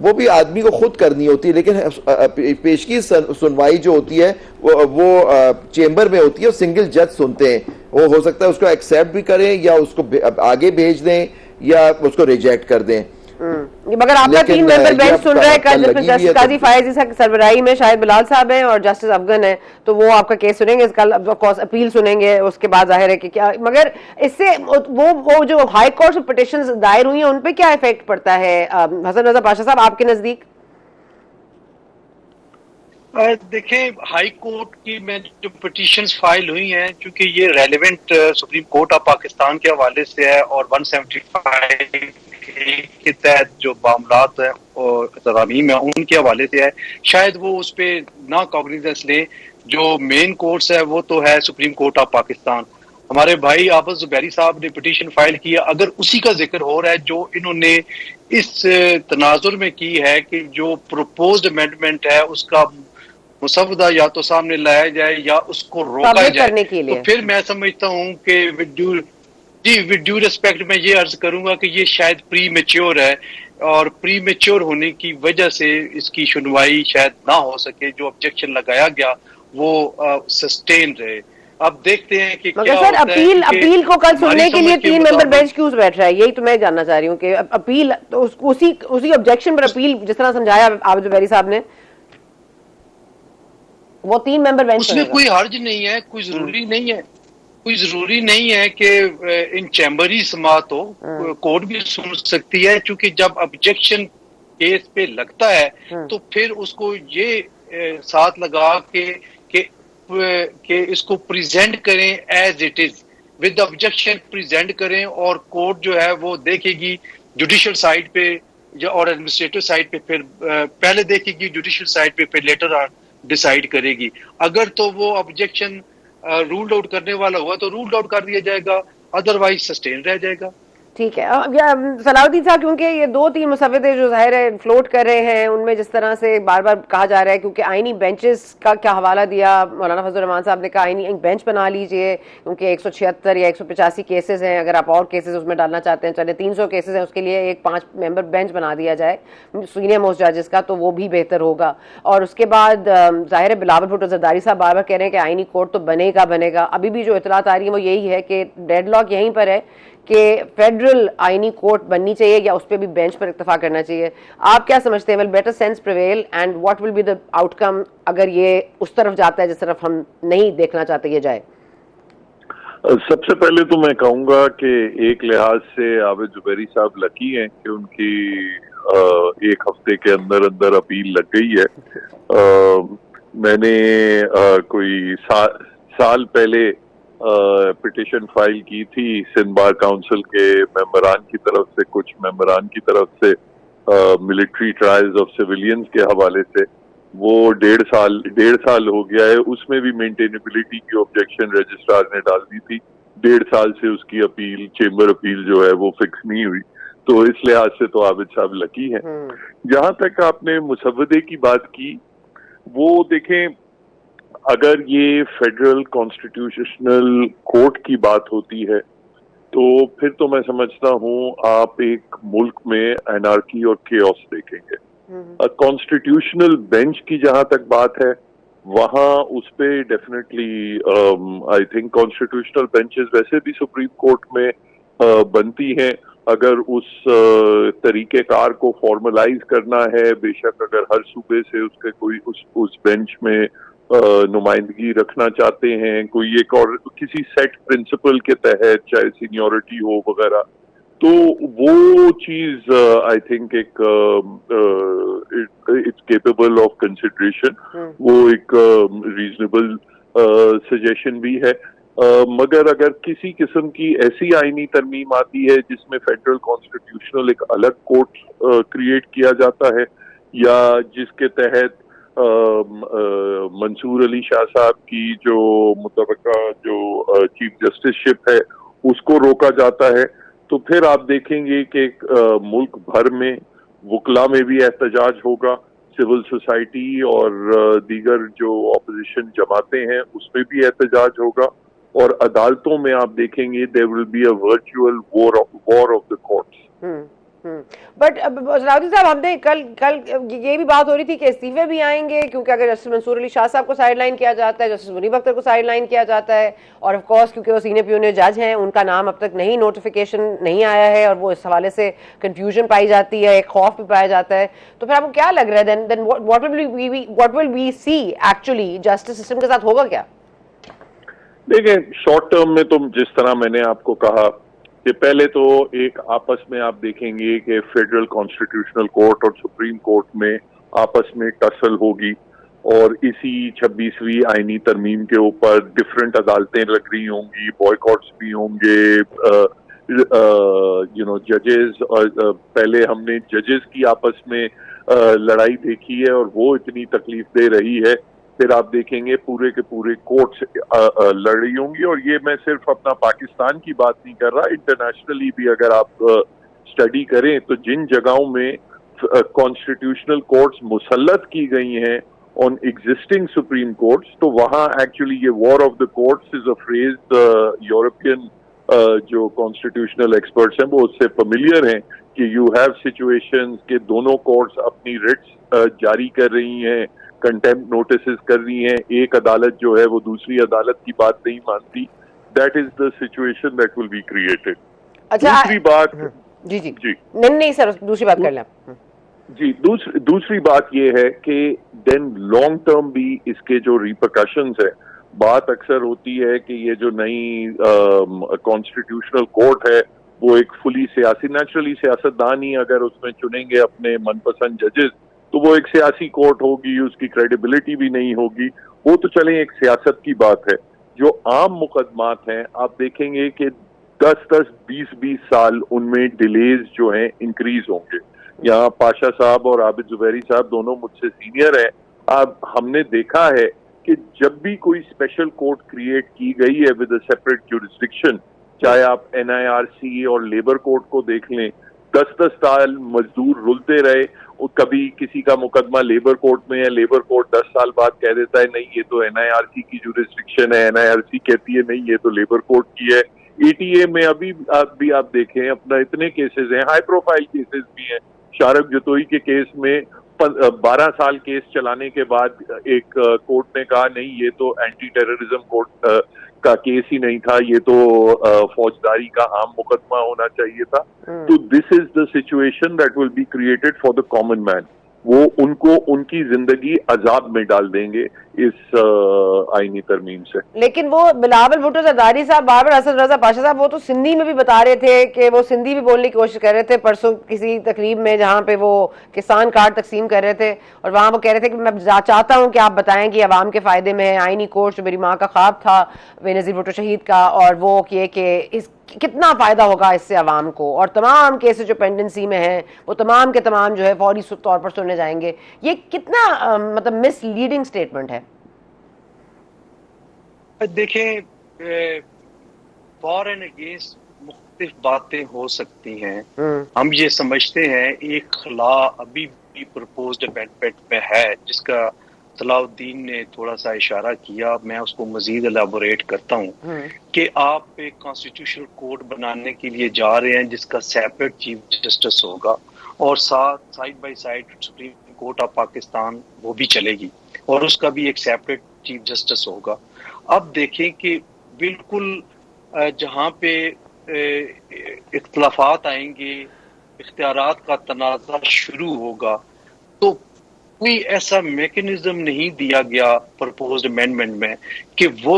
وہ بھی آدمی کو خود کرنی ہوتی ہے, لیکن پیشگی سنوائی جو ہوتی ہے وہ چیمبر میں ہوتی ہے, اور سنگل جج سنتے ہیں. وہ ہو سکتا ہے اس کو ایکسیپٹ بھی کریں یا اس کو آگے بھیج دیں یا اس کو ریجیکٹ کر دیں. مگر آپ کا 3 ممبر بینچ سن رہا ہے کل, جس میں جسٹس قاضی فائز سربراہی میں شاہد بلال صاحب ہیں اور جسٹس افغان ہیں, تو وہ آپ کا کیس سنیں گے کل, آف کورس اپیل سنیں گے, اس کے بعد ظاہر ہے کہ کیا, مگر اس سے وہ جو ہائی کورٹ سے پٹیشنز دائر ہوئی ہیں ان پہ کیا افیکٹ پڑتا ہے حسن رضا پاشا صاحب آپ کے نزدیک؟ دیکھیں, ہائی کورٹ کی میں جو پٹیشنز فائل ہوئی ہیں, چونکہ یہ relevant supreme court of Pakistan کے حوالے سے ہے اور 175 کے تحت جو معاملات ہیں اور ترامیم ہیں ان کے حوالے سے ہے, شاید وہ اس پہ نہ کاگنیزنس لیں. جو مین کورٹس ہے وہ تو ہے سپریم کورٹ آف پاکستان. ہمارے بھائی عابد زبیری صاحب نے پٹیشن فائل کیا, اگر اسی کا ذکر ہو رہا ہے جو انہوں نے اس تناظر میں کی ہے کہ جو پروپوزڈ امینڈمنٹ ہے اس کا مسودہ یا تو سامنے لایا جائے یا اس کو روکا جائے, تو پھر میں سمجھتا ہوں کہ ود ڈیو ریسپیکٹ میں یہ عرض کروں گا کہ یہ شاید پری میچور ہے, اور پری میچور ہونے کی وجہ سے اس کی سنوائی شاید نہ ہو سکے. جو آبجیکشن لگایا گیا وہ سسٹین رہے. اب دیکھتے ہیں کہ مگر سر اپیل کو کل سننے کے لیے 3 ممبر بینچ کیوں بیٹھ رہا ہے, یہی تو میں جاننا چاہ رہی ہوں کہ اپیل تو اسی آبجیکشن پر اپیل جس طرح سمجھایا عابد زبیری صاحب نے, وہ 3 ممبر بینچ اس میں کوئی حرج نہیں ہے, کوئی ضروری نہیں ہے کہ ان چیمبر ہی سماعت ہو, کورٹ بھی سن سکتی ہے. چونکہ جب آبجیکشن کیس پہ لگتا ہے تو پھر اس کو یہ ساتھ لگا کہ اس کو پریزنٹ کریں as it is, with objection present کریں, اور کورٹ جو ہے وہ دیکھے گی جوڈیشل سائڈ پہ اور ایڈمنسٹریٹو سائڈ پہ, پھر پہلے دیکھے گی جوڈیشل سائڈ پہ, پھر لیٹر ڈیسائیڈ کرے گی. اگر تو وہ آبجیکشن رولڈ آؤٹ کرنے والا ہوا تو رولڈ آؤٹ کر دیا جائے گا, ادروائز سسٹین رہ جائے گا. ٹھیک ہے. صلاح الدین صاحب, کیونکہ یہ 2-3 مسودے جو ظاہر ہے فلوٹ کر رہے ہیں, ان میں جس طرح سے بار بار کہا جا رہا ہے, کیونکہ آئینی بینچز کا کیا حوالہ دیا مولانا فضل الرحمان صاحب نے, کہا آئینی بینچ بنا لیجئے, کیونکہ 176 یا 185 کیسز ہیں, اگر آپ اور کیسز اس میں ڈالنا چاہتے ہیں, چلے 300 کیسز ہیں, اس کے لیے ایک 5 ممبر بینچ بنا دیا جائے سینئر موسٹ ججز کا, تو وہ بھی بہتر ہوگا. اور اس کے بعد ظاہر ہے بلاول بھٹو زرداری صاحب بار بار کہہ رہے ہیں کہ آئینی کورٹ تو بنے گا. ابھی بھی جو اطلاعات آ رہی ہیں وہ یہی ہے کہ ڈیڈ لاک یہیں پر ہے کہ فیڈرل آئینی کورٹ بننی چاہیے یا اس پہ بھی بینچ پر اتفاق کرنا چاہیے. آپ کیا سمجھتے ہیں, will better sense prevail and what will be the outcome اگر یہ اس طرف جاتا ہے جس طرف ہم نہیں دیکھنا چاہتے یہ جائے؟ سب سے پہلے تو میں کہوں گا کہ ایک لحاظ سے عابد زبیری صاحب لکی ہیں کہ ان کی 1 ہفتے کے اندر اپیل لگ گئی ہے. میں نے کوئی سال پہلے پٹیشن فائل کی تھی سندھ بار کاؤنسل کے ممبران کی طرف سے, کچھ ممبران کی طرف سے, ملٹری ٹرائلز آف سیولینز کے حوالے سے. وہ 1.5 سال ہو گیا ہے. اس میں بھی مینٹینیبلٹی کی آبجیکشن رجسٹرار نے ڈال دی تھی. 1.5 سال سے اس کی اپیل, چیمبر اپیل جو ہے وہ فکس نہیں ہوئی. تو اس لحاظ سے تو عابد صاحب لکی ہیں. جہاں تک آپ نے مسودے کی بات کی, وہ دیکھیں, اگر یہ فیڈرل کانسٹیٹیوشنل کورٹ کی بات ہوتی ہے تو پھر تو میں سمجھتا ہوں آپ ایک ملک میں انارکی اور کیوس دیکھیں گے. کانسٹیٹیوشنل بینچ کی جہاں تک بات ہے, وہاں اس پہ definitely I think constitutional benches ویسے بھی سپریم کورٹ میں بنتی ہیں. اگر اس طریقہ کار کو فارملائز کرنا ہے, بے شک اگر ہر صوبے سے اس کے کوئی اس بینچ میں نمائندگی رکھنا چاہتے ہیں, کوئی ایک اور کسی سیٹ پرنسپل کے تحت, چاہے سینیورٹی ہو وغیرہ, تو وہ چیز آئی تھنک ایک اٹس کیپیبل آف کنسیڈریشن, وہ ایک ریزنیبل سجیشن بھی ہے. مگر اگر کسی قسم کی ایسی آئینی ترمیم آتی ہے جس میں فیڈرل کانسٹیٹیوشنل ایک الگ کورٹ کریٹ کیا جاتا ہے, یا جس کے تحت منصور علی شاہ صاحب کی جو متبقع جو چیف جسٹس شپ ہے اس کو روکا جاتا ہے, تو پھر آپ دیکھیں گے کہ ملک بھر میں وکلا میں بھی احتجاج ہوگا, سول سوسائٹی اور دیگر جو اپوزیشن جماعتیں ہیں اس میں بھی احتجاج ہوگا, اور عدالتوں میں آپ دیکھیں گے there will be a virtual war of the courts. But Salahuddin صاحب ہم نے کل یہ بھی بات ہو رہی تھی کہ استعفے بھی آئیں گے، کیونکہ اگر جسٹس منصور علی شاہ صاحب کو سائڈ لائن کیا جاتا ہے، جسٹس منیب اختر کو سائڈ لائن کیا جاتا ہے، اور آف کورس کیونکہ وہ سینئر پیونیر جج ہیں، ان کا نام اب تک نہیں نوٹیفیکیشن نہیں آیا ہے، اور وہ اس حوالے سے کنفیوژن پائی جاتی ہے، ایک خوف بھی پایا جاتا ہے. تو پھر آپ کو کیا لگ رہا ہے then what will we see actually justice system کے ساتھ ہوگا کیا؟ دیکھیں شارٹ ٹرم میں تو جس طرح میں نے آپ کو کہا کہ پہلے تو ایک آپس میں آپ دیکھیں گے کہ فیڈرل کانسٹیٹیوشنل کورٹ اور سپریم کورٹ میں آپس میں ٹسل ہوگی، اور اسی 26ویں آئینی ترمیم کے اوپر ڈفرینٹ عدالتیں لگ رہی ہوں گی، بوائیکاٹس بھی ہوں گے، ججز، پہلے ہم نے ججز کی آپس میں لڑائی دیکھی ہے اور وہ اتنی تکلیف دہ رہی ہے. پھر آپ دیکھیں گے پورے کے پورے کورٹس لڑ رہی ہوں گی، اور یہ میں صرف اپنا پاکستان کی بات نہیں کر رہا، انٹرنیشنلی بھی اگر آپ اسٹڈی کریں تو جن جگہوں میں کانسٹیٹیوشنل کورٹس مسلط کی گئی ہیں آن ایگزسٹنگ سپریم کورٹس، تو وہاں ایکچولی یہ war of the courts is a phrase European جو کانسٹیٹیوشنل ایکسپرٹس ہیں وہ اس سے فیملیئر ہیں کہ یو ہیو سچویشن کہ دونوں کورٹس اپنی ریٹس جاری کر رہی ہیں، کنٹیمپٹ نوٹسز کر رہی ہیں، ایک عدالت جو ہے وہ دوسری عدالت کی بات نہیں مانتی. That is the situation that will be created. دوسری بات جی نہیں سر دوسری بات کر لیں جی دوسری بات یہ ہے کہ دین لانگ ٹرم بھی اس کے جو ریپرکشنز ہیں، بات اکثر ہوتی ہے کہ یہ جو نئی کانسٹیٹیوشنل کورٹ ہے وہ ایک فلی سیاسی، نیچرلی سیاستدان ہی اگر اس میں چنیں گے اپنے من پسند ججز تو وہ ایک سیاسی کورٹ ہوگی، اس کی کریڈیبلٹی بھی نہیں ہوگی. وہ تو چلیں ایک سیاست کی بات ہے. جو عام مقدمات ہیں آپ دیکھیں گے کہ 10-20 سال ان میں ڈیلیز جو ہیں انکریز ہوں گے. یہاں پاشا صاحب اور عابد زبیری صاحب دونوں مجھ سے سینئر ہیں. اب ہم نے دیکھا ہے کہ جب بھی کوئی اسپیشل کورٹ کریٹ کی گئی ہے ود اے سیپریٹ جورسڈکشن، چاہے آپ NIRC اور لیبر کورٹ کو دیکھ لیں، 10 سال مزدور رلتے رہے. کبھی کسی کا مقدمہ لیبر کورٹ میں ہے، لیبر کورٹ 10 سال بعد کہہ دیتا ہے نہیں یہ تو NIRC کی جورسڈکشن ہے، NIRC کہتی ہے نہیں یہ تو لیبر کورٹ کی ہے. ETA میں ابھی آپ دیکھیں اپنا اتنے کیسز ہیں، ہائی پروفائل کیسز بھی ہیں. شارق جتوئی کے کیس میں 12 سال کیس چلانے کے بعد ایک کورٹ نے کہا نہیں یہ تو اینٹی ٹیررزم کورٹ کا کیس ہی نہیں تھا، یہ تو فوجداری کا عام مقدمہ ہونا چاہیے تھا. تو this is the situation that will be created for the common man. وہ ان کو ان کی زندگی عذاب میں ڈال دیں گے اس آئینی ترمیم سے. لیکن وہ بلاول بھٹو زرداری صاحب، بابر اسد رضا پاشا صاحب، وہ تو سندھی میں بھی بتا رہے تھے کہ وہ سندھی بھی بولنے کی کوشش کر رہے تھے پرسوں کسی تقریب میں جہاں پہ وہ کسان کارڈ تقسیم کر رہے تھے، اور وہاں وہ کہہ رہے تھے کہ میں چاہتا ہوں کہ آپ بتائیں کہ عوام کے فائدے میں ہے آئینی کورٹ جو میری ماں کا خواب تھا بے نظیر بھٹو شہید کا، اور وہ کہ اس کتنا فائدہ ہوگا اس سے عوام کو، اور تمام کیسز جو پینڈنسی میں ہیں وہ تمام کے تمام جو ہے فوری طور پر سنے جائیں گے. یہ کتنا مطلب مس لیڈنگ سٹیٹمنٹ ہے؟ دیکھیں فار اینڈ اگینسٹ مختلف باتیں ہو سکتی ہیں. ہم یہ سمجھتے ہیں ایک خلا ابھی بھی پرپوزڈ امینڈمنٹ میں ہے جس کا صلاح الدین نے تھوڑا سا اشارہ کیا، میں اس کو مزید الیبوریٹ کرتا ہوں کہ آپ ایک کانسٹیٹیوشنل کوڈ بنانے کے لیے جا رہے ہیں جس کا سیپریٹ چیف جسٹس ہوگا، اور ساتھ side by side supreme court of Pakistan وہ بھی چلے گی، اور اس کا بھی ایک سیپریٹ چیف جسٹس ہوگا. اب دیکھیں کہ بالکل جہاں پہ اختلافات آئیں گے، اختیارات کا تنازع شروع ہوگا، تو کوئی ایسا میکنزم نہیں دیا گیا پرپوزڈ امینڈمنٹ میں کہ وہ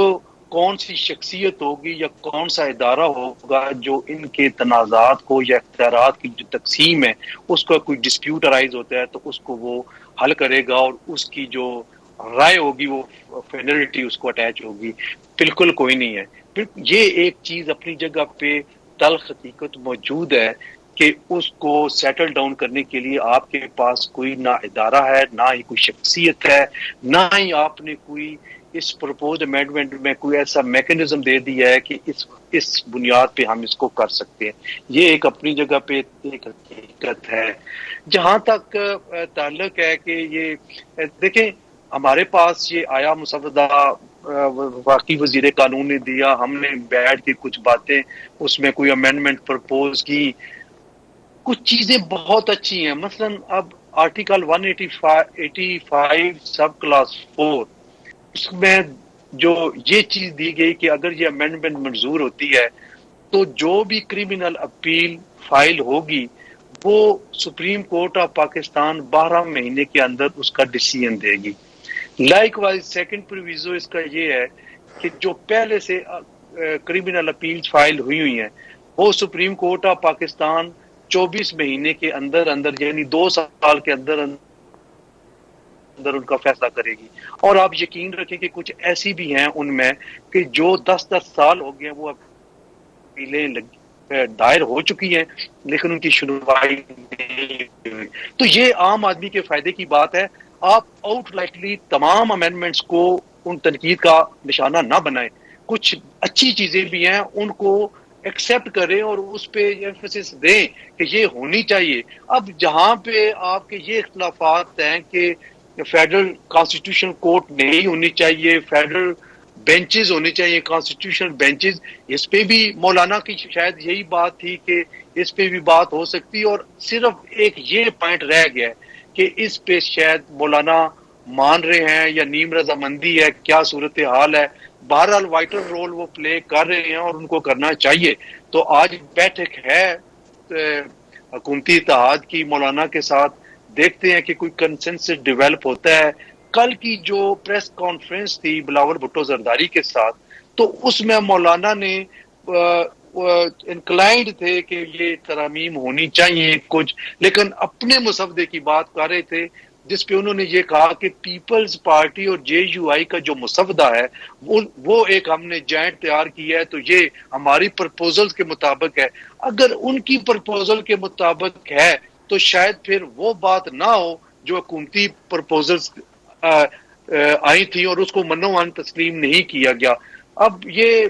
کون سی شخصیت ہوگی یا کون سا ادارہ ہوگا جو ان کے تنازعات کو یا اختیارات کی جو تقسیم ہے اس کا کوئی ڈسپیوٹ ارائز ہوتا ہے تو اس کو وہ حل کرے گا، اور اس کی جو رائے ہوگی وہ فائنلٹی اس کو اٹیچ ہوگی. بالکل کوئی نہیں ہے. یہ ایک چیز اپنی جگہ پہ تلخ حقیقت موجود ہے کہ اس کو سیٹل ڈاؤن کرنے کے لیے آپ کے پاس کوئی نہ ادارہ ہے، نہ ہی کوئی شخصیت ہے، نہ ہی آپ نے کوئی اس پرپوزڈ امینڈمنٹ میں کوئی ایسا میکنزم دے دیا ہے کہ اس بنیاد پہ ہم اس کو کر سکتے ہیں. یہ ایک اپنی جگہ پہ ایک حقیقت ہے. جہاں تک تعلق ہے کہ یہ دیکھیں ہمارے پاس یہ آیا مسودہ واقعی وزیر قانون نے دیا، ہم نے بیٹھ کے کچھ باتیں اس میں کوئی امینڈمنٹ پرپوز کی، کچھ چیزیں بہت اچھی ہیں. مثلا اب آرٹیکل 185 سب کلاس 4 اس میں جو یہ چیز دی گئی کہ اگر یہ امینڈمنٹ منظور ہوتی ہے تو جو بھی کریمنل اپیل فائل ہوگی وہ سپریم کورٹ آف پاکستان 12 مہینے کے اندر اس کا ڈیسیژن دے گی. لائک وائز سیکنڈ پروویزو اس کا یہ ہے کہ جو پہلے سے کریمنل اپیل فائل ہوئی ہیں وہ سپریم کورٹ آف پاکستان 24 مہینے کے اندر یعنی 2 سال کے اندر ان کا فیصلہ کرے گی. اور آپ یقین رکھیں کہ کچھ ایسی بھی ہیں ان میں کہ جو 10 سال ہو گئے وہ اپیلیں دائر ہو چکی ہیں لیکن ان کی سنوائی نہیں ہوئی. تو یہ عام آدمی کے فائدے کی بات ہے. آپ آؤٹ رائٹلی تمام امینڈمنٹس کو ان تنقید کا نشانہ نہ بنائیں. کچھ اچھی چیزیں بھی ہیں ان کو ایکسیپٹ کریں اور اس پہ ایمفیسس دیں کہ یہ ہونی چاہیے. اب جہاں پہ آپ کے یہ اختلافات ہیں کہ فیڈرل کانسٹیٹیوشن کورٹ نہیں ہونی چاہیے, فیڈرل بینچز ہونے چاہیے, کانسٹیٹیوشنل بینچز, اس پہ بھی مولانا کی شاید یہی بات تھی کہ اس پہ بھی بات ہو سکتی. اور صرف ایک یہ پوائنٹ رہ گیا کہ اس پہ شاید مولانا مان رہے ہیں یا نیم رضامندی ہے, کیا صورتحال ہے. بہرحال وائٹل رول وہ پلے کر رہے ہیں اور ان کو کرنا چاہیے. تو آج بیٹھک ہے حکومتی اتحاد کی مولانا کے ساتھ, دیکھتے ہیں کہ کوئی کنسنسس ڈیولپ ہوتا ہے. کل کی جو پریس کانفرنس تھی بلاول بھٹو زرداری کے ساتھ تو اس میں مولانا نے انکلائنڈ تھے کہ یہ ترامیم ہونی چاہیے کچھ, لیکن اپنے مسودے کی بات کر رہے تھے جس پہ انہوں نے یہ کہا کہ پیپلز پارٹی اور JUI کا جو مسودہ ہے وہ ایک ہم نے جوائنٹ تیار کیا ہے تو یہ ہماری پرپوزل کے مطابق ہے. اگر ان کی پرپوزل کے مطابق ہے تو شاید پھر وہ بات نہ ہو جو حکومتی پرپوزلز آئی تھی اور اس کو منوان تسلیم نہیں کیا گیا. اب یہ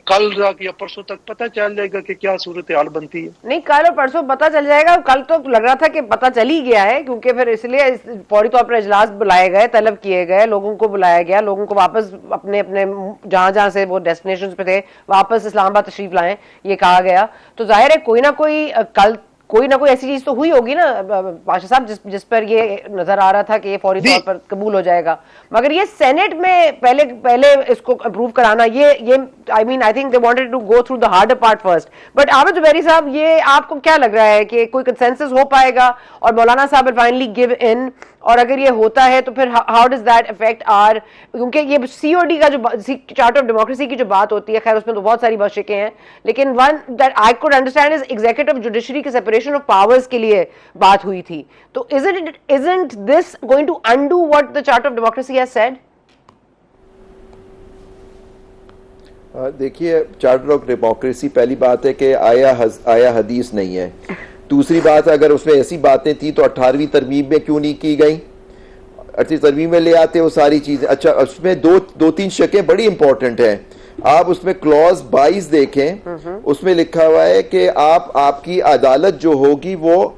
کل یا پرسوں تک پتہ چل جائے گا کہ کیا صورتحال بنتی ہے. نہیں, کل اور پرسوں پتہ چل جائے گا. کل تو لگ رہا تھا کہ پتہ چل ہی گیا ہے کیونکہ پھر اس لیے فوری طور پر اجلاس بلائے گئے, طلب کیے گئے, لوگوں کو بلایا گیا, لوگوں کو واپس اپنے اپنے جہاں سے وہ ڈیسٹینیشنز پہ تھے واپس اسلام آباد تشریف لائیں, یہ کہا گیا. تو ظاہر ہے کوئی نہ کوئی کل کوئی نہ کوئی ایسی چیز تو ہوئی ہوگی نا پاشا صاحب جس پر یہ نظر آ رہا تھا کہ یہ فوری طور پر قبول ہو جائے گا. مگر یہ سینٹ میں پہلے اس کو اپروو کرانا, یہ I mean I think they wanted to go through the harder part first. But عابد زبیری صاحب, یہ آپ کو کیا لگ رہا ہے کہ کوئی کنسنسس ہو پائے گا اور مولانا صاحب will finally give in, اور اگر یہ ہوتا ہے تو پھر how does that affect our, کیونکہ یہ COD کا جو چارٹر آف ڈیموکریسی کی جو بات ہوتی ہے, خیر اس میں تو بہت ساری بشکیں ہیں, لیکن one that I could understand is executive judiciary کی separation of powers کے لیے بات ہوئی تھی. تو isn't this going to undo what the charter of democracy has said? دیکھیے, چارٹر آف ڈیموکریسی پہلی بات ہے کہ آیا حدیث نہیں ہے. دوسری بات, اگر اس میں ایسی باتیں تھیں تو 18ویں ترمیم میں کیوں نہیں کی گئیں؟ 18ویں ترمیم میں لے آتے وہ ساری چیزیں. اچھا, اس میں دو تین شکیں بڑی امپورٹنٹ ہیں. آپ اس میں کلوز 22 دیکھیں, اس میں لکھا ہوا ہے کہ آپ کی عدالت جو ہوگی وہ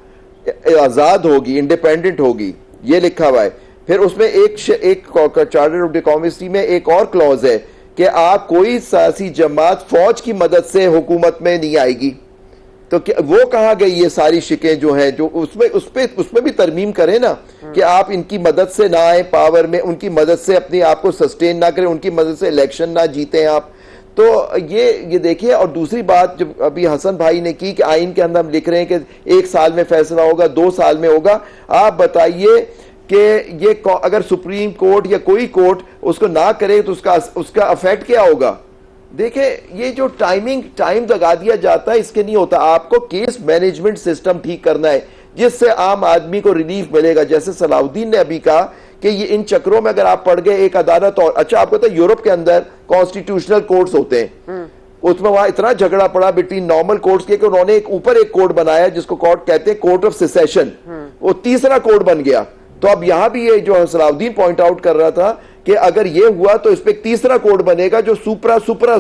آزاد ہوگی, انڈیپینڈنٹ ہوگی, یہ لکھا ہوا ہے. پھر اس میں ایک چارٹر آف ڈیموکریسی میں ایک اور کلوز ہے کہ آپ کوئی سیاسی جماعت فوج کی مدد سے حکومت میں نہیں آئے گی. تو وہ کہاں گئی یہ ساری شکیں جو ہیں, جو اس میں بھی ترمیم کریں نا کہ آپ ان کی مدد سے نہ آئیں پاور میں, ان کی مدد سے اپنے آپ کو سسٹین نہ کریں, ان کی مدد سے الیکشن نہ جیتیں آپ. تو یہ دیکھیے. اور دوسری بات جو ابھی حسن بھائی نے کی کہ آئین کے اندر ہم لکھ رہے ہیں کہ 1 سال میں فیصلہ ہوگا, 2 سال میں ہوگا. آپ بتائیے کہ یہ اگر سپریم کورٹ یا کوئی کورٹ اس کو نہ کرے تو اس کا افیکٹ کیا ہوگا؟ دیکھیں, یہ جو ٹائم لگا دیا جاتا ہے اس کے نہیں ہوتا. آپ کو کیس مینجمنٹ سسٹم ٹھیک کرنا ہے جس سے عام آدمی کو ریلیف ملے گا. جیسے صلاح الدین نے ابھی کہا کہ یہ ان چکروں میں اگر آپ پڑھ گئے ایک عدالت اور, اچھا آپ کو پتا ہے یورپ کے اندر کانسٹیٹیوشنل کورٹس ہوتے ہیں, اس میں وہاں اتنا جھگڑا پڑا بٹوین نارمل کورٹس کے کہ انہوں نے اوپر ایک کورٹ بنایا جس کو کورٹ کہتے ہیں کورٹ آف سیسیشن, وہ تیسرا کورٹ بن گیا. تو اب یہاں بھی یہ جو صلاح الدین پوائنٹ آؤٹ کر رہا تھا کہ اگر یہ ہوا تو اس پہ ایک تیسرا کورٹ بنے گا جو سپرا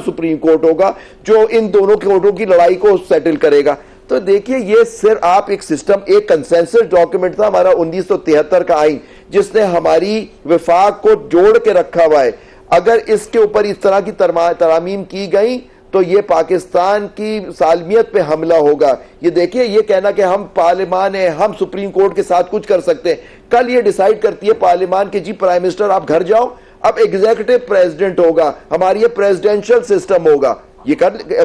سپریم کورٹ ہوگا, جو ان دونوں کورٹوں کی لڑائی کو سیٹل کرے گا. تو دیکھیے, یہ صرف آپ ایک سسٹم, ایک کنسنسس ڈاکیومنٹ تھا ہمارا 1973 کا آئین جس نے ہماری وفاق کو جوڑ کے رکھا ہوا ہے. اگر اس کے اوپر اس طرح کی ترامیم کی گئی تو یہ پاکستان کی سالمیت پہ حملہ ہوگا. یہ دیکھیے, یہ کہنا کہ ہم پارلیمان ہیں, ہم سپریم کورٹ کے ساتھ کچھ کر سکتے ہیں, کل یہ ڈیسائیڈ کرتی ہے پارلیمان کہ جی پرائم منسٹر آپ گھر جاؤ, اب ایگزیکٹو پریزیڈنٹ ہوگا, ہماری یہ پریزیڈنشل سسٹم ہوگا, یہ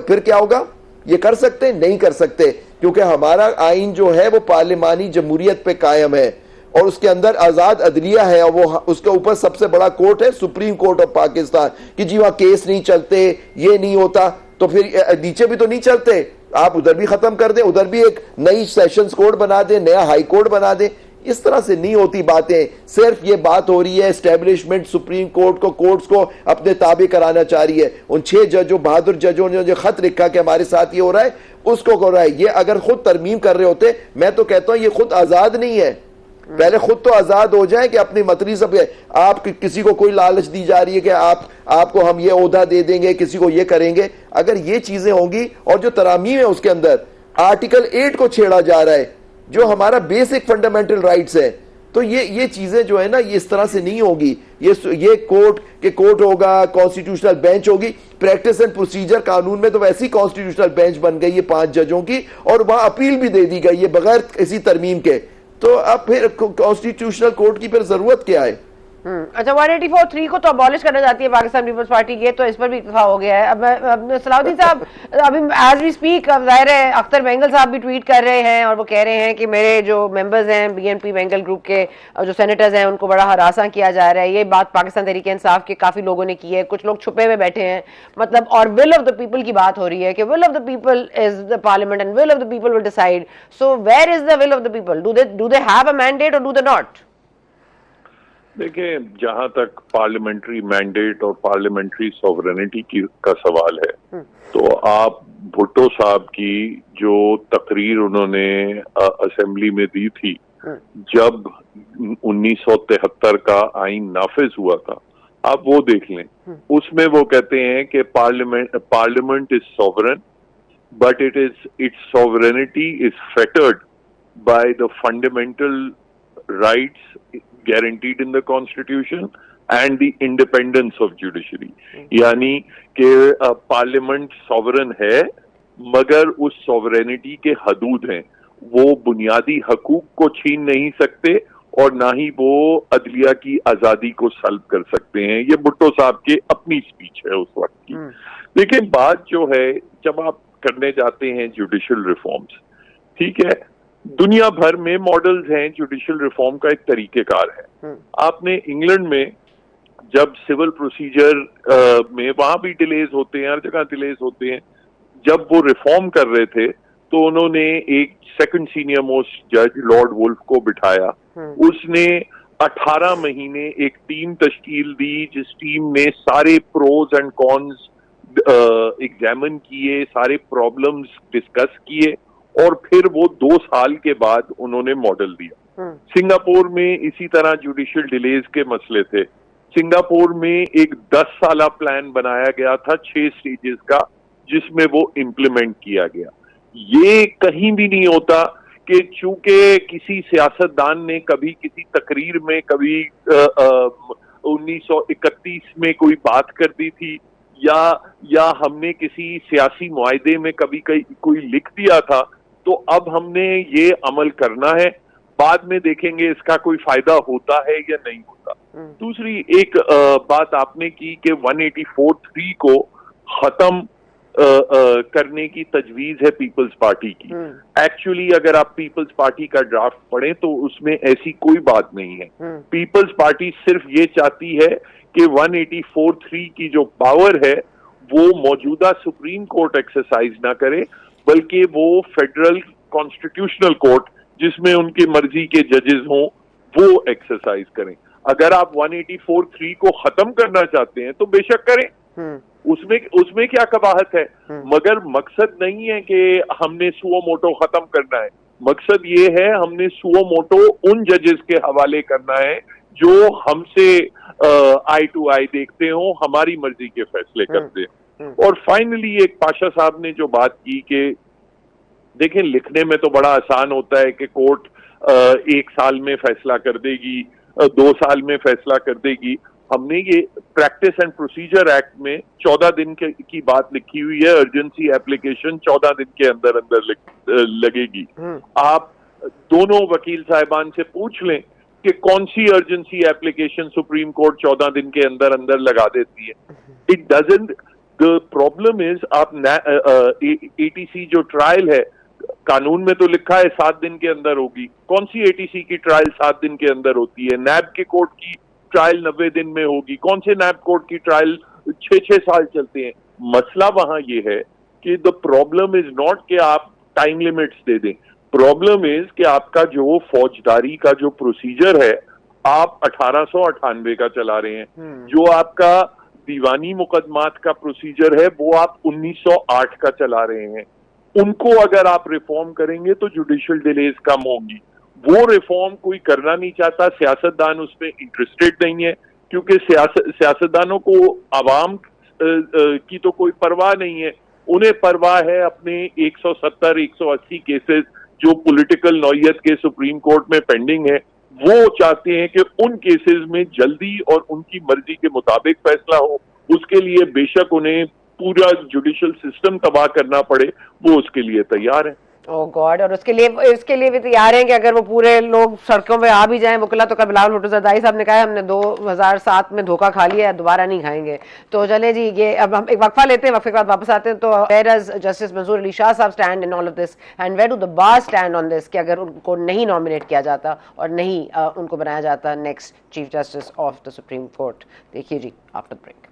پھر کیا ہوگا؟ یہ کر سکتے؟ نہیں کر سکتے, کیونکہ ہمارا آئین جو ہے وہ پارلیمانی جمہوریت پہ قائم ہے, اور اس کے اندر آزاد عدلیہ ہے, اور وہ اس کے اوپر سب سے بڑا کورٹ ہے سپریم کورٹ آف پاکستان, کہ جی وہاں کیس نہیں چلتے, یہ نہیں ہوتا, تو پھر نیچے بھی تو نہیں چلتے, آپ ادھر بھی ختم کر دیں, ادھر بھی ایک نئی سیشنز کورٹ بنا دیں, نیا ہائی کورٹ بنا دیں. اس طرح سے نہیں ہوتی باتیں. صرف یہ بات ہو رہی ہے اسٹیبلشمنٹ سپریم کورٹ کو, کورٹس کو اپنے تابع کرانا چاہ رہی ہے. ان 6 ججوں, بہادر ججوں نے جو خط لکھا کہ ہمارے ساتھ یہ ہو رہا ہے, اس کو ہو رہا ہے. یہ اگر خود ترمیم کر رہے ہوتے, میں تو کہتا ہوں یہ خود آزاد نہیں ہے. پہلے خود تو آزاد ہو جائیں کہ اپنی متری سب, آپ کسی کو کوئی لالچ دی جا رہی ہے کہ آپ کو ہم یہ عہدہ دے دیں گے, کسی کو یہ کریں گے. اگر یہ چیزیں ہوں گی, اور جو ترامیم ہے اس کے اندر آرٹیکل 8 کو چھیڑا جا رہا ہے جو ہمارا بیسک فنڈامنٹل رائٹس ہے, تو یہ چیزیں جو ہے نا, یہ اس طرح سے نہیں ہوگی. یہ کورٹ ہوگا, کانسٹیٹیوشنل بینچ ہوگی. پریکٹس اینڈ پروسیجر قانون میں تو ویسی کانسٹیٹیوشنل بینچ بن گئی ہے 5 ججوں کی, اور وہاں اپیل بھی دے دی گئی ہے بغیر کسی ترمیم کے. تو اب پھر کانسٹیٹیوشنل کورٹ کی پھر ضرورت کیا ہے؟ اچھا 184(3) کو تو ابالش کرنا چاہتی ہے پاکستان پیپلز پارٹی, یہ تو اس پر بھی اتفاق ہو گیا ہے. اب صلاح الدین صاحب, ابھی ایز وی اسپیک ظاہر ہے اختر بینگل صاحب بھی ٹویٹ کر رہے ہیں, اور وہ کہہ رہے ہیں کہ میرے جو ممبرز ہیں BNP بینگل گروپ کے, جو سینیٹرز ہیں, ان کو بڑا ہراساں کیا جا رہا ہے. یہ بات پاکستان تحریک انصاف کے کافی لوگوں نے کی ہے, کچھ لوگ چھپے ہوئے بیٹھے ہیں, مطلب, اور ول آف دا پیپل کی بات ہو رہی ہے کہ will of the people is the parliament and will of the people will decide. So where is the will of the people? Do they have a mandate اور do they not? دیکھیں, جہاں تک parliamentary mandate اور parliamentary sovereignty کا سوال ہے, تو آپ بھٹو صاحب کی جو تقریر انہوں نے اسمبلی میں دی تھی جب 1973 کا آئین نافذ ہوا تھا, آپ وہ دیکھ لیں. اس میں وہ کہتے ہیں کہ parliament is sovereign, but it's sovereignty is fettered by the fundamental rights guaranteed in the constitution and the independence of judiciary. یعنی کہ پارلیمنٹ سوورن ہے مگر اس سوورینٹی کے حدود ہیں, وہ بنیادی حقوق کو چھین نہیں سکتے اور نہ ہی وہ عدلیہ کی آزادی کو سلب کر سکتے ہیں. یہ بھٹو صاحب کے اپنی سپیچ ہے اس وقت کی. لیکن بات جو ہے, جب آپ کرنے جاتے ہیں جوڈیشل ریفارمز, ٹھیک ہے, دنیا بھر میں ماڈلز ہیں جوڈیشل ریفارم کا, ایک طریقہ کار ہے. آپ نے انگلینڈ میں جب سول پروسیجر میں, وہاں بھی ڈیلیز ہوتے ہیں, ہر جگہ ڈیلیز ہوتے ہیں, جب وہ ریفارم کر رہے تھے تو انہوں نے ایک سیکنڈ سینئر موسٹ جج لارڈ وولف کو بٹھایا. اس نے 18 مہینے ایک ٹیم تشکیل دی, جس ٹیم نے سارے پروز اینڈ کونز ایگزامن کیے, سارے پرابلمز ڈسکس کیے, اور پھر وہ 2 سال کے بعد انہوں نے ماڈل دیا. سنگاپور میں اسی طرح جوڈیشل ڈیلیز کے مسئلے تھے. سنگاپور میں ایک 10 سالہ پلان بنایا گیا تھا 6 سٹیجز کا, جس میں وہ امپلیمنٹ کیا گیا. یہ کہیں بھی نہیں ہوتا کہ چونکہ کسی سیاستدان نے کبھی کسی تقریر میں کبھی 1931 میں کوئی بات کر دی تھی, یا ہم نے کسی سیاسی معاہدے میں کبھی کوئی لکھ دیا تھا, تو اب ہم نے یہ عمل کرنا ہے, بعد میں دیکھیں گے اس کا کوئی فائدہ ہوتا ہے یا نہیں ہوتا. دوسری ایک بات آپ نے کی کہ 184(3) کو ختم کرنے کی تجویز ہے پیپلز پارٹی کی. ایکچولی اگر آپ پیپلز پارٹی کا ڈرافٹ پڑھیں تو اس میں ایسی کوئی بات نہیں ہے. پیپلز پارٹی صرف یہ چاہتی ہے کہ 184(3) کی جو پاور ہے وہ موجودہ سپریم کورٹ ایکسرسائز نہ کرے, بلکہ وہ فیڈرل کانسٹیٹیوشنل کورٹ, جس میں ان کی مرضی کے ججز ہوں, وہ ایکسرسائز کریں. اگر آپ 184(3) کو ختم کرنا چاہتے ہیں تو بے شک کریں, اس میں کیا قباحت ہے, مگر مقصد نہیں ہے کہ ہم نے سو موٹو ختم کرنا ہے. مقصد یہ ہے ہم نے سو موٹو ان ججز کے حوالے کرنا ہے جو ہم سے آئی ٹو آئی دیکھتے ہوں, ہماری مرضی کے فیصلے کرتے ہیں. اور فائنلی ایک پاشا صاحب نے جو بات کی کہ دیکھیں, لکھنے میں تو بڑا آسان ہوتا ہے کہ کورٹ 1 سال میں فیصلہ کر دے گی, 2 سال میں فیصلہ کر دے گی, ہم نے یہ پریکٹس اینڈ پروسیجر ایکٹ میں 14 دن کی بات لکھی ہوئی ہے, ارجنسی ایپلیکیشن 14 دن کے اندر لگے گی. آپ دونوں وکیل صاحبان سے پوچھ لیں کہ کون سی ارجنسی ایپلیکیشن سپریم کورٹ 14 دن کے اندر لگا دیتی ہے. It doesn't, the problem is آپ ATC جو ٹرائل ہے قانون میں تو لکھا ہے 7 دن کے اندر ہوگی, کون سی ATC کی ٹرائل 7 دن کے اندر ہوتی ہے؟ نیب کے کورٹ کی ٹرائل 90 دن میں ہوگی, کون سے نیب کورٹ کی ٹرائل 6 سال چلتے ہیں. مسئلہ وہاں یہ ہے کہ the problem is not کہ آپ ٹائم لمٹس دے دیں, پرابلم از کہ آپ کا جو فوجداری کا جو پروسیجر ہے آپ 1898 کا چلا رہے ہیں, جو آپ کا دیوانی مقدمات کا پروسیجر ہے وہ آپ 1908 کا چلا رہے ہیں. ان کو اگر آپ ریفارم کریں گے تو جوڈیشل ڈیلیز کم ہوں گی. وہ ریفارم کوئی کرنا نہیں چاہتا, سیاستدان اس میں انٹرسٹڈ نہیں ہے, کیونکہ سیاستدانوں کو عوام کی تو کوئی پرواہ نہیں ہے, انہیں پرواہ ہے اپنے 170-180 کیسز جو پولیٹیکل نوعیت کے سپریم کورٹ میں پینڈنگ ہے. وہ چاہتے ہیں کہ ان کیسز میں جلدی اور ان کی مرضی کے مطابق فیصلہ ہو. اس کے لیے بے شک انہیں پورا جوڈیشل سسٹم تباہ کرنا پڑے, وہ اس کے لیے تیار ہیں. او گاڈ, اور اس کے لیے بھی تیار ہیں کہ اگر وہ پورے لوگ سڑکوں پہ آ بھی جائیں. وکلا تو بلاول بھٹو زرداری صاحب نے کہا ہے ہم نے 2007 میں دھوکہ کھا لیا ہے, دوبارہ نہیں کھائیں گے. تو چلے جی, یہ اب ہم ایک وقفہ لیتے ہیں, وقفے کے بعد واپس آتے ہیں. تو where does justice Mansoor Ali Shah صاحب stand in all of this and where do the bar stand on this, کہ اگر ان کو نہیں نامینیٹ کیا جاتا اور نہیں ان کو بنایا جاتا next chief justice of the supreme court. دیکھیے جی آفٹر بریک.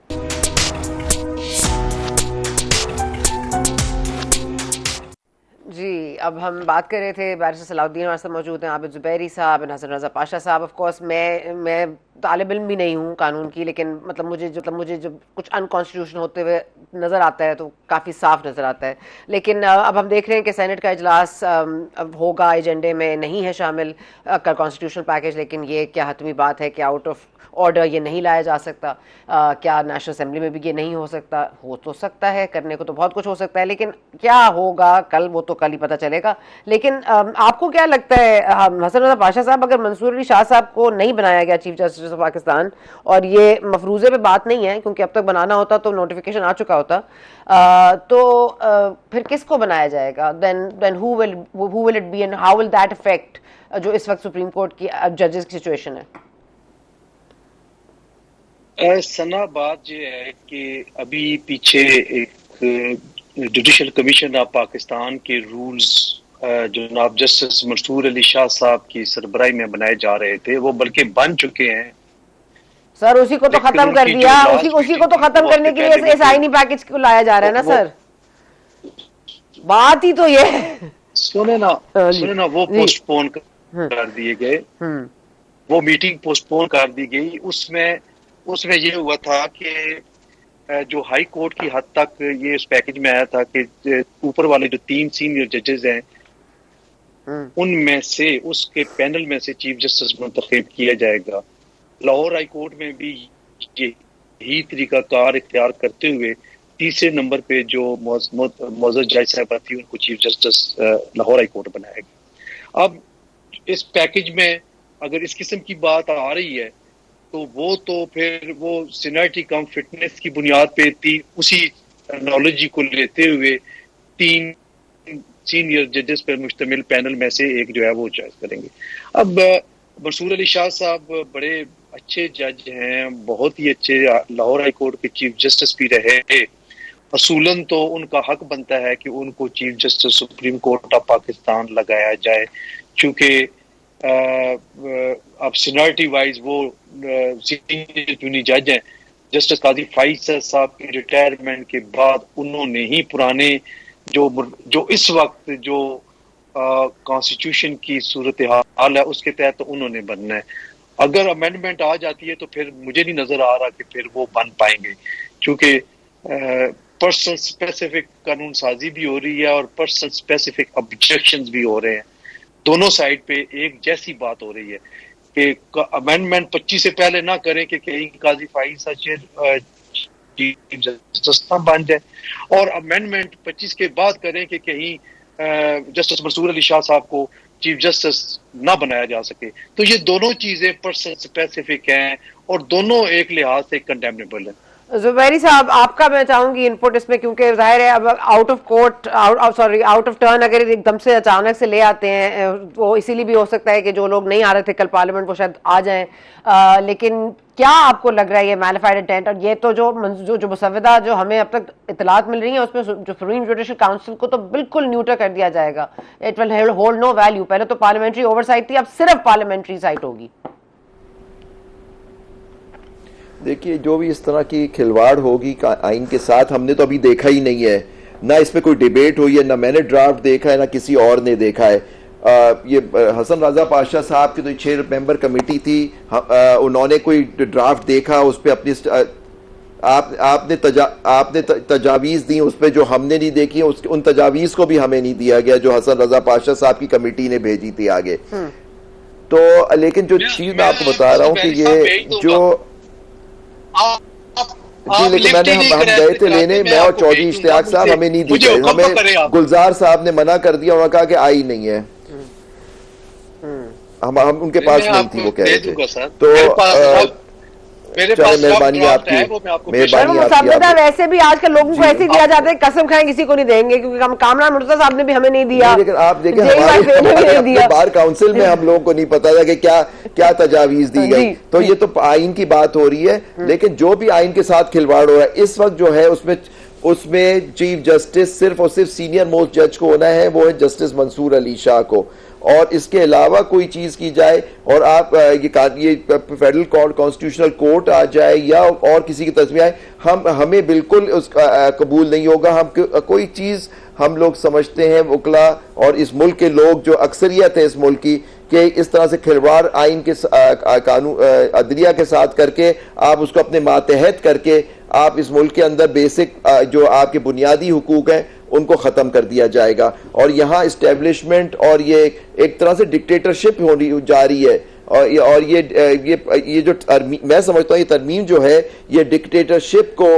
جی اب ہم بات کر رہے تھے, بیرسٹر صلاح الدین ہمارے ساتھ موجود ہیں, عابد زبیری صاحب, حسن رضا پاشا صاحب. آف کورس میں طالب علم بھی نہیں ہوں قانون کی, لیکن مجھے جو کچھ انکانسٹیٹیوشن ہوتے ہوئے نظر آتا ہے تو کافی صاف نظر آتا ہے. لیکن اب ہم دیکھ رہے ہیں کہ سینٹ کا اجلاس ہوگا, ایجنڈے میں نہیں ہے شامل کانسٹیٹیوشنل پیکیج, لیکن یہ کیا حتمی بات ہے کہ آؤٹ آف آرڈر یہ نہیں لایا جا سکتا؟ کیا نیشنل اسمبلی میں بھی یہ نہیں ہو سکتا؟ ہو تو سکتا ہے, کرنے کو تو بہت کچھ ہو سکتا ہے, لیکن کیا ہوگا کل وہ تو کل ہی پتہ چلے گا. لیکن آپ کو کیا لگتا ہے حسن رضا پاشا صاحب, اگر منصور علی شاہ صاحب کو نہیں بنایا گیا چیف جسٹس آف پاکستان, اور یہ مفروضے پہ بات نہیں ہے کیونکہ اب تک بنانا ہوتا تو نوٹیفیکیشن آ چکا ہوتا, تو پھر کس کو بنایا جائے گا؟ then who will it be and how will that affect جو اس وقت سپریم کورٹ کی ججز کی سچویشن ہے؟ سنا بات یہ ہے کہ ابھی پیچھے ایک جوڈیشل کمیشن آف پاکستان کے رولز جناب جسٹس منصور علی شاہ صاحب کی سربراہی میں بنائے جا رہے تھے, وہ بلکہ بن چکے ہیں سر. اسی کو تو ختم کر دیا, اسی کو تو ختم کرنے کے لیے اس آئینی پیکج کو لایا جا رہا ہے نا سر. بات ہی تو یہ ہے. سنے نا وہ پوسٹ پون کر دیے گئے, وہ میٹنگ پوسٹ پون کر دی گئی. اس میں یہ ہوا تھا کہ جو ہائی کورٹ کی حد تک یہ اس پیکج میں آیا تھا کہ اوپر والے جو 3 سینئر ججز ہیں ان میں سے اس کے پینل میں سے چیف جسٹس منتخب کیا جائے گا. لاہور ہائی کورٹ میں بھی یہی طریقہ کار اختیار کرتے ہوئے تیسرے نمبر پہ جو معزز جج صاحبہ تھی ان کو chief justice Lahore high court بنائے گا. اب اس پیکج میں اگر اس قسم کی بات آ رہی ہے تو وہ پھر وہ سینئرٹی کم فٹنس کی بنیاد پہ اسی انالوجی کو لیتے ہوئے 3 سینئر ججز پر مشتمل پینل میں سے ایک جو ہے وہ چوائس کریں گے. اب منصور علی شاہ صاحب بڑے اچھے جج ہیں, بہت ہی اچھے لاہور ہائی کورٹ کے چیف جسٹس بھی رہے. اصولاً تو ان کا حق بنتا ہے کہ ان کو chief justice supreme court of Pakistan لگایا جائے, چونکہ اب سینئرٹی وائز وہ سینئر جونی جج ہیں. جسٹس قاضی فائز صاحب کے ریٹائرمنٹ کے بعد انہوں نے ہی پرانے جو اس وقت جو کانسٹیٹیوشن کی صورتحال ہے اس کے تحت انہوں نے بننا ہے. اگر امینڈمنٹ آ جاتی ہے تو پھر مجھے نہیں نظر آ رہا کہ پھر وہ بن پائیں گے, کیونکہ پرسنل اسپیسیفک قانون سازی بھی ہو رہی ہے اور پرسنل اسپیسیفک آبجیکشنز بھی ہو رہے ہیں. دونوں سائڈ پہ ایک جیسی بات ہو رہی ہے کہ امینڈمنٹ 25 سے پہلے نہ کریں کہ کہیں قاضی فائز چیف جسٹس نہ بن جائے, اور امینڈمنٹ 25 کے بعد کریں کہ کہیں جسٹس منصور علی شاہ صاحب کو چیف جسٹس نہ بنایا جا سکے. تو یہ دونوں چیزیں پرسن اسپیسیفک ہیں اور دونوں ایک لحاظ سے کنڈیمنیبل ہیں. زبیری صاحب آپ کا میں چاہوں گی انپٹ اس میں، کیونکہ ظاہر ہے اب out of court out of turn اگر ایک دم سے اچانک سے لے آتے ہیں، وہ اسی لیے بھی ہو سکتا ہے کہ جو لوگ نہیں آ رہے تھے کل پارلیمنٹ وہ شاید آ جائیں، لیکن کیا آپ کو لگ رہا ہے یہ میلیفائڈ انٹینٹ؟ اور یہ تو جو مسودہ جو ہمیں اب تک اطلاعات مل رہی ہیں اس میں جو سپریم جوڈیشل کاؤنسل کو تو بالکل نیوٹر کر دیا جائے گا، it will hold no value. پہلے تو پارلیمنٹری اوور سائٹ تھی، اب صرف پارلیمنٹری سائٹ ہوگی. دیکھیے جو بھی اس طرح کی کھلواڑ ہوگی آئین کے ساتھ ہم نے تو ابھی دیکھا ہی نہیں ہے، نہ اس پہ کوئی ڈیبیٹ ہوئی ہے، نہ میں نے ڈرافٹ دیکھا ہے، نہ کسی اور نے دیکھا ہے. یہ حسن رضا پاشا صاحب کی تو 6 ممبر کمیٹی تھی، انہوں نے کوئی ڈرافٹ دیکھا اس پہ اپنی آپ نے تجاویز دی اس پہ جو ہم نے نہیں دیکھی، ان تجاویز کو بھی ہمیں نہیں دیا گیا جو حسن رضا پاشا صاحب کی کمیٹی نے بھیجی تھی آگے. تو لیکن جو چیز میں آپ کو بتا رہا ہوں کہ یہ جو جی لیکن ہم گئے تھے لینے، میں اور چودھری اشتیاق صاحب، ہمیں نہیں دی گئی، ہمیں گلزار صاحب نے منع کر دیا، انہوں نے کہا کہ آئی نہیں ہے، ہم ان کے پاس نہیں تھی وہ کہہ رہے تھے. تو مہربانی آپ کی، مہربانی مسودہ ویسے بھی آج کل لوگوں کو ایسے دیا جاتا ہے قسم کھائیں کسی کو نہیں دیں گے، کیونکہ ہم کامران مرتضیٰ صاحب نے بھی ہمیں نہیں دیا. لیکن آپ دیکھیں ہمارے بار کاؤنسل میں ہم لوگوں کو نہیں پتا تھا کہ کیا تجاویز دی گئی. تو یہ تو آئین کی بات ہو رہی ہے، لیکن جو بھی آئین کے ساتھ کھلواڑ ہو رہا ہے اس وقت جو ہے اس میں چیف جسٹس صرف اور صرف سینئر موسٹ جج کو ہونا ہے، وہ ہے جسٹس منصور علی شاہ کو. اور اس کے علاوہ کوئی چیز کی جائے اور آپ یہ فیڈرل کانسٹیٹیوشنل کورٹ آ جائے یا اور کسی کی تصویر آئے، ہمیں بالکل اس کا قبول نہیں ہوگا. ہم کوئی چیز ہم لوگ سمجھتے ہیں وکلا اور اس ملک کے لوگ جو اکثریت ہے اس ملک کی، کہ اس طرح سے کھلواڑ آئین کے قانون عدلیہ کے ساتھ کر کے آپ اس کو اپنے ماتحت کر کے آپ اس ملک کے اندر بیسک جو آپ کے بنیادی حقوق ہیں ان کو ختم کر دیا جائے گا. اور یہاں اسٹیبلشمنٹ اور یہ ایک طرح سے ڈکٹیٹرشپ ہونی جا رہی ہے، اور یہ جو میں سمجھتا ہوں یہ ترمیم جو ہے یہ ڈکٹیٹرشپ کو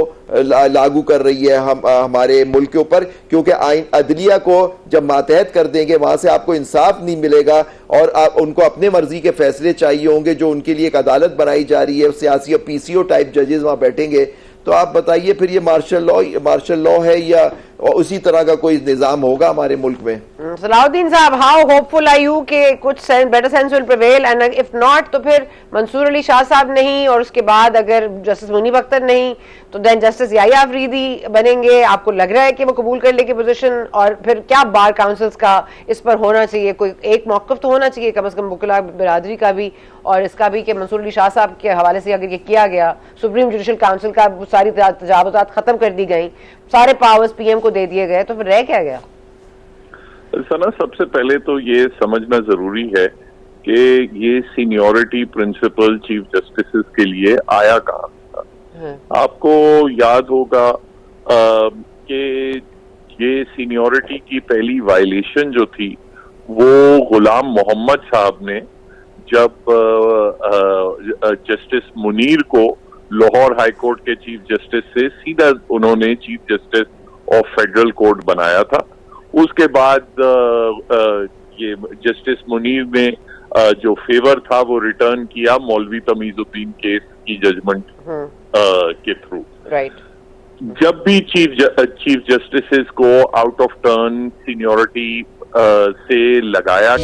لاگو کر رہی ہے ہمارے ملک کے اوپر، کیونکہ آئین عدلیہ کو جب ماتحت کر دیں گے وہاں سے آپ کو انصاف نہیں ملے گا، اور آپ ان کو اپنے مرضی کے فیصلے چاہیے ہوں گے جو ان کے لیے ایک عدالت بنائی جا رہی ہے، سیاسی اور پی سی او ٹائپ ججز وہاں بیٹھیں گے. تو آپ بتائیے پھر یہ مارشل لا ہے یا اسی طرح کا کوئی نظام ہوگا ہمارے ملک میں؟ صلاح الدین صاحب، ہاؤ ہوپفل آر یو کہ کچھ better sense will prevail, and if not تو پھر منصور علی شاہ صاحب نہیں، اور اس کے بعد اگر جسٹس منیب اختر نہیں تو دین جسٹس یحییٰ آفریدی بنیں گے. آپ کو لگ رہا ہے کہ وہ قبول کر لے گی پوزیشن؟ اور پھر کیا بار کاؤنسلز کا اس پر ہونا چاہیے؟ کوئی ایک موقف تو ہونا چاہیے کم از کم وکلا برادری کا بھی اور اس کا بھی کہ منصور علی شاہ صاحب کے حوالے سے اگر یہ کیا گیا، سپریم جوڈیشل کاؤنسل کا ساری تجاوزات ختم کر دی گئیں، سارے پاورز پی ایم کو دے دیے گئے، تو پھر رہ کیا گیا؟ سنا سب سے پہلے تو یہ سمجھنا ضروری ہے کہ یہ سینیورٹی پرنسپل چیف جسٹسز کے لیے آیا کہاں تھا. آپ کو یاد ہوگا کہ یہ سینیورٹی کی پہلی وائلیشن جو تھی وہ غلام محمد صاحب نے جب جسٹس منیر کو لاہور ہائی کورٹ کے چیف جسٹس سے سیدھا انہوں نے chief justice of federal court بنایا تھا. اس کے بعد یہ جسٹس منیر نے جو فیور تھا وہ ریٹرن کیا مولوی تمیز الدین کیس کی ججمنٹ کے تھرو. جب بھی چیف جسٹسز کو آؤٹ آف ٹرن سینیورٹی سے لگایا.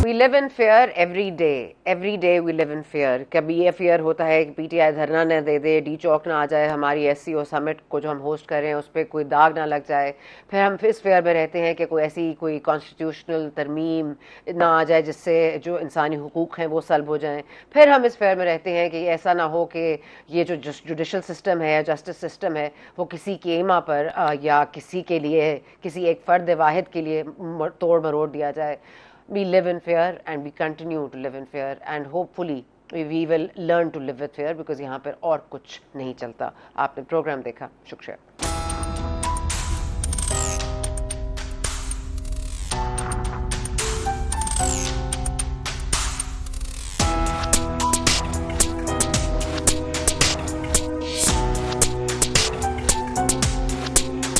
We live in fear every day we live in fear. کبھی یہ فیئر ہوتا ہے کہ پی ٹی آئی دھرنا نہ دے دے، ڈی چوک نہ آ جائے، ہماری ایس سی او سمٹ کو جو ہم ہوسٹ کر رہے ہیں اس پہ کوئی داغ نہ لگ جائے. پھر ہم اس فیئر میں رہتے ہیں کہ کوئی ایسی کوئی کانسٹیٹیوشنل ترمیم نہ آ جائے جس سے جو انسانی حقوق ہیں وہ سلب ہو جائیں. پھر ہم اس فیئر میں رہتے ہیں کہ ایسا نہ ہو کہ یہ جو جوڈیشل سسٹم ہے یا جسٹس سسٹم ہے وہ کسی کی ایما پر یا کسی کے لیے کسی ایک فرد واحد کے لیے توڑ مروڑ دیا جائے. We live in fear and we continue to live in fear and hopefully we will learn to live with fear because یہاں پر اور کچھ نہیں چلتا. آپ نے پروگرام دیکھا، شکریہ.